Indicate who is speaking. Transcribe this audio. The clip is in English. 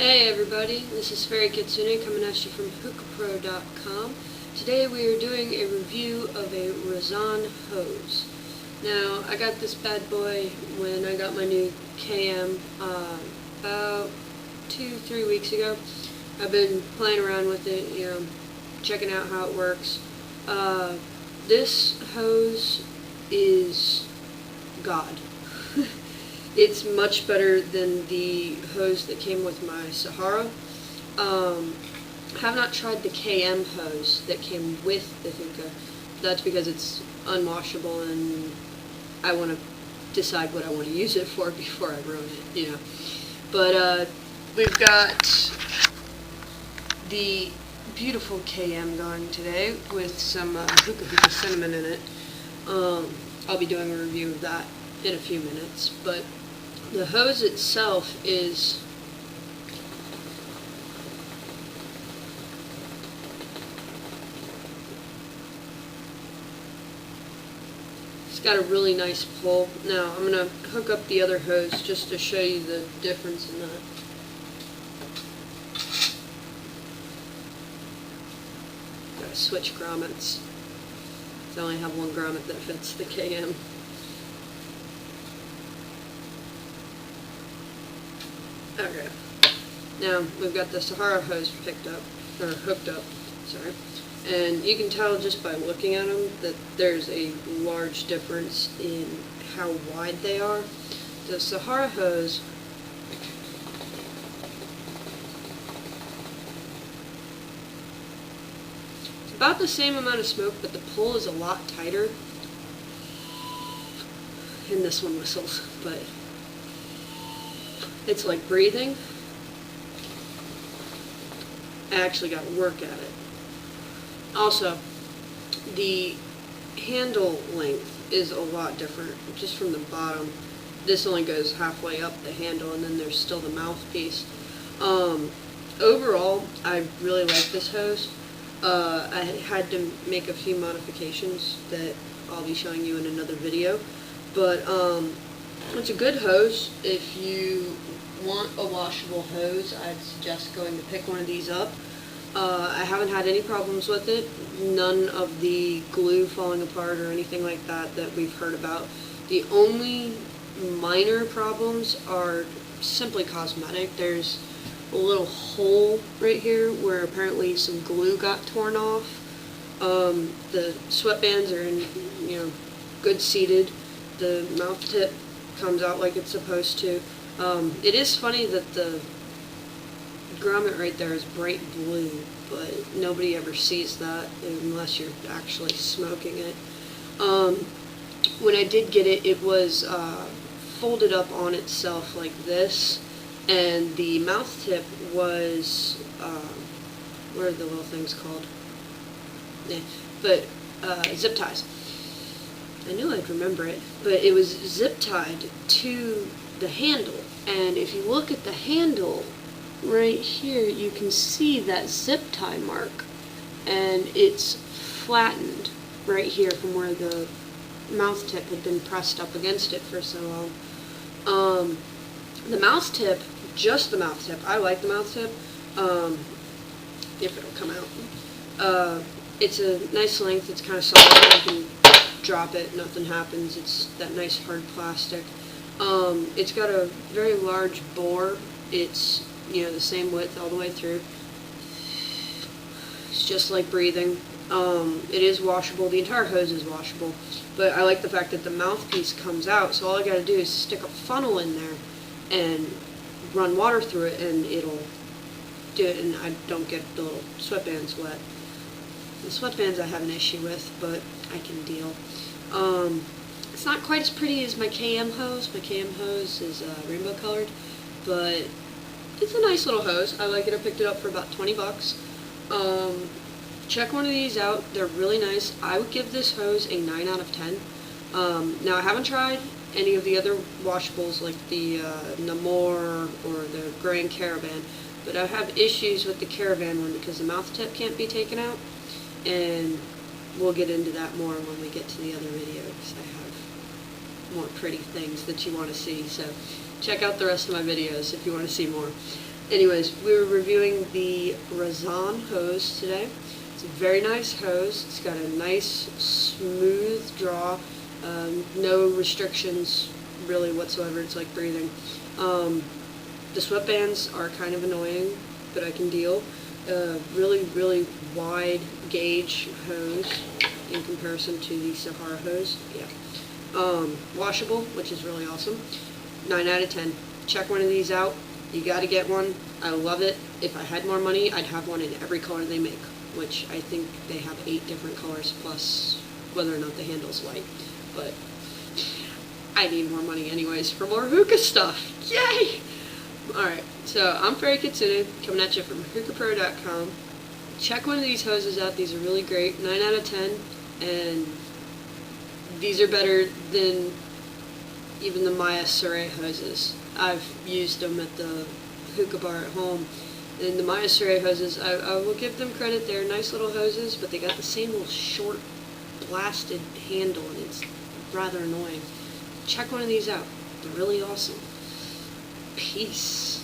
Speaker 1: Hey everybody, this is faeriekitsune coming at you from hookahpro.com. Today we are doing a review of a Razan hose. Now, I got this bad boy when I got my new KM about 2-3 weeks ago. I've been playing around with it, checking out how it works. This hose is God. It's much better than the hose that came with my Sahara. I have not tried the KM hose that came with the hookah. That's because it's unwashable and I want to decide what I want to use it for before I ruin it, But we've got the beautiful KM going today with some hookah cinnamon in it. I'll be doing a review of that in a few minutes, but the hose itself is it's got a really nice pull. Now I'm going to hook up the other hose just to show you the difference in that. Gotta switch grommets. I only have one grommet that fits the KM. Okay, now we've got the Sahara hose hooked up, sorry, and you can tell just by looking at them that there's a large difference in how wide they are. The Sahara hose it's about the same amount of smoke, but the pull is a lot tighter, and this one whistles, but it's like breathing. I actually got to work at it. Also, the handle length is a lot different, just from the bottom. This only goes halfway up the handle, and then there's still the mouthpiece. Overall, I really like this hose. I had to make a few modifications that I'll be showing you in another video, but it's a good hose. If you want a washable hose, I'd suggest going to pick one of these up. I haven't had any problems with it. None of the glue falling apart or anything like that that we've heard about. The only minor problems are simply cosmetic. There's a little hole right here where apparently some glue got torn off. The sweatbands are in, good seated. The mouth tip comes out like it's supposed to. It is funny that the grommet right there is bright blue, but nobody ever sees that unless you're actually smoking it. When I did get it, it was folded up on itself like this, and the mouth tip was, what are the little things called? Zip ties. I knew I'd remember it, but it was zip tied to the handle. And if you look at the handle right here, you can see that zip tie mark, and it's flattened right here from where the mouth tip had been pressed up against it for so long. The mouth tip, just the mouth tip, I like the mouth tip, if it'll come out. It's a nice length, it's kind of solid, you can drop it, nothing happens. It's that nice hard plastic. It's got a very large bore. It's, the same width all the way through. It's just like breathing. It is washable. The entire hose is washable, but I like the fact that the mouthpiece comes out, so all I gotta do is stick a funnel in there and run water through it, and it'll do it, and I don't get the little sweatbands wet. The sweatbands I have an issue with, but I can deal. It's not quite as pretty as my KM hose. My KM hose is rainbow colored, but it's a nice little hose. I like it. I picked it up for about 20 bucks. Check one of these out. They're really nice. I would give this hose a 9 out of 10. Now, I haven't tried any of the other washables like the Namor or the Grand Caravan, but I have issues with the Caravan one because the mouth tip can't be taken out, and we'll get into that more when we get to the other video, because I have more pretty things that you want to see. So check out the rest of my videos if you want to see more. Anyways, we were reviewing the Razan hose today. It's a very nice hose. It's got a nice, smooth draw. No restrictions really whatsoever. It's like breathing. The sweatbands are kind of annoying, but I can deal. Really, really wide gauge hose in comparison to the Sahara hose. Yeah. Washable, which is really awesome. 9 out of 10. Check one of these out. You gotta get one. I love it. If I had more money, I'd have one in every color they make, which I think they have 8 different colors, plus whether or not the handle's white. But I need more money anyways for more hookah stuff. Yay! Alright, so I'm faeriekitsune, coming at you from hookahpro.com. Check one of these hoses out. These are really great. 9 out of 10. And these are better than even the Maya Saray hoses. I've used them at the hookah bar at home. And the Maya Saray hoses, I will give them credit. They're nice little hoses, but they got the same little short blasted handle, and it's rather annoying. Check one of these out. They're really awesome. Peace.